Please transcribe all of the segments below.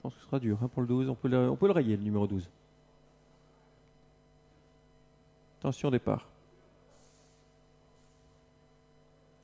pense que ce sera dur hein, pour le 12. On peut le rayer, le numéro 12. Attention, départ.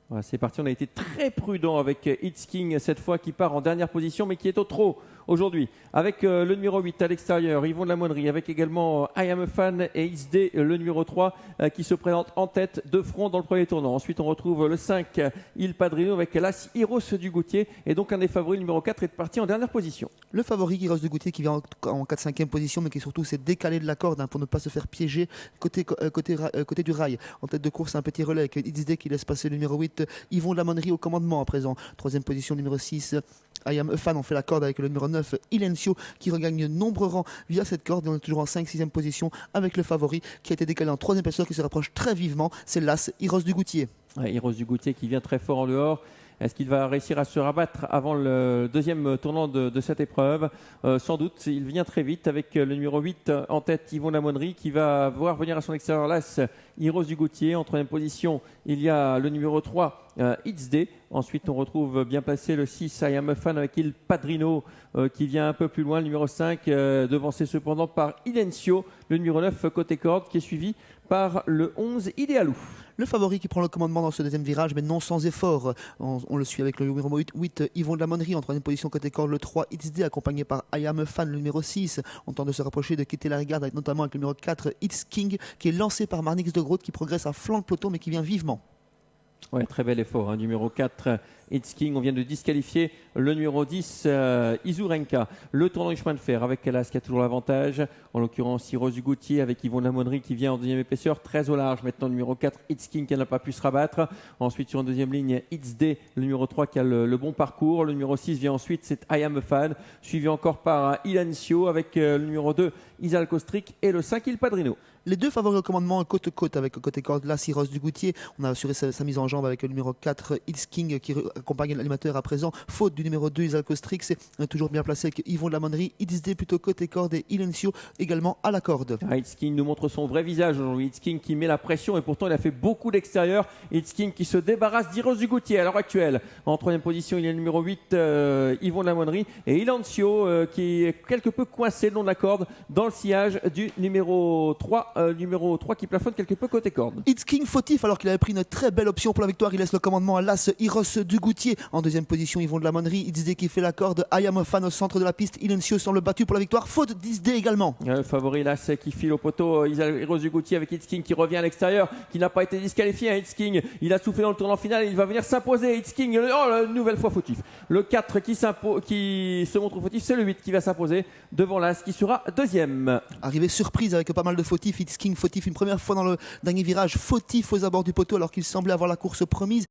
Voilà, c'est parti. On a été très prudent avec It's King cette fois qui part en dernière position mais qui est au trot aujourd'hui. Avec le numéro 8 à l'extérieur, Yvon de la Monnerie. Avec également I Am a Fan et XD, le numéro 3 qui se présente en tête de front dans le premier tournant. Ensuite, on retrouve le 5, Il Padrino avec l'As Heroes du Goutier. Et donc, un des favoris, le numéro 4, est parti en dernière position. Le favori Heroes du Goutier qui vient en 4-5e position mais qui surtout s'est décalé de la corde hein, pour ne pas se faire piéger côté du rail. En tête de course, un petit relais avec XD qui laisse passer le numéro 8, Yvon de la Monnerie au commandement à présent. 3e position, numéro 6, I Am a Fan. On fait la corde avec le numéro 9, Ilencio, qui regagne de nombreux rangs via cette corde. Et on est toujours en 5-6e position avec le favori qui a été décalé en 3e position, qui se rapproche très vivement. C'est l'As Heroes du Goutier. Ouais, Heroes du Goutier qui vient très fort en dehors. Est-ce qu'il va réussir à se rabattre avant le deuxième tournant de cette épreuve? Sans doute, il vient très vite avec le numéro 8 en tête, Yvon de la Monnerie, qui va voir venir à son extérieur l'As Heroes du Goutier. En 3e position, il y a le numéro 3, XD. Ensuite, on retrouve bien placé le 6, I Am a Fan avec Il Padrino qui vient un peu plus loin. Le numéro 5, devancé cependant par Ilencio. Le numéro 9, côté corde, qui est suivi par le 11, Idéalou. Le favori qui prend le commandement dans ce deuxième virage, mais non sans effort. On le suit avec le numéro 8, Yvon de la Monnerie. En 3e position côté corde, le 3, XD, accompagné par I Am a Fan, le numéro 6. On tente de se rapprocher, de quitter la regarde, notamment avec le numéro 4, It's King, qui est lancé par Marnix de Groot, qui progresse à flanc de peloton, mais qui vient vivement. Ouais, très bel effort. Hein. Numéro 4, It's King. On vient de disqualifier le numéro 10, Izurenka. Le tournant du chemin de fer avec Kalas qui a toujours l'avantage. En l'occurrence, Heroes du Goutier avec Yvon de la Monnerie qui vient en deuxième épaisseur, très au large. Maintenant, numéro 4, It's King qui n'a pas pu se rabattre. Ensuite, sur une deuxième ligne, It's Day, le numéro 3 qui a le bon parcours. Le numéro 6 vient ensuite, c'est I Am a Fan. Suivi encore par Ilencio avec le numéro 2, Isal Kostrik et le 5, Il Padrino. Les deux favoris au commandement côte-côte avec côté corde l'As Heroes du Goutier. On a assuré sa mise en jambe avec le numéro 4, It's King, qui accompagne l'animateur à présent. Faute du numéro 2, Isal Kostrik, c'est toujours bien placé avec Yvon de la Monnerie. It's Day plutôt côté corde et Ilencio également à la corde. It's King nous montre son vrai visage aujourd'hui. It's King qui met la pression et pourtant il a fait beaucoup d'extérieur. It's King qui se débarrasse d'Heroes du Goutier à l'heure actuelle. En 3e position, il y a le numéro 8, Yvon de la Monnerie. Et Ilencio qui est quelque peu coincé le long de la corde dans le sillage du numéro 3. Numéro 3 qui plafonne quelque peu côté corde. It's King fautif alors qu'il avait pris une très belle option pour la victoire. Il laisse le commandement à l'As Heroes du Goutier. En 2e position, Yvon de la Monnerie. It's Day qui fait la corde. I Am a Fan au centre de la piste. Ilencio semble battu pour la victoire. Faute d'It's Day également. Le favori l'As qui file au poteau. Heroes du Goutier avec It's King qui revient à l'extérieur, qui n'a pas été disqualifié. It's King, il a soufflé dans le tournant final. Il va venir s'imposer. It's King, nouvelle fois fautif. Le 4 qui se montre fautif, c'est le 8 qui va s'imposer devant l'As qui sera deuxième. Arrivée surprise avec pas mal de fautifs. It's King fautif une première fois dans le dernier virage, fautif aux abords du poteau alors qu'il semblait avoir la course promise.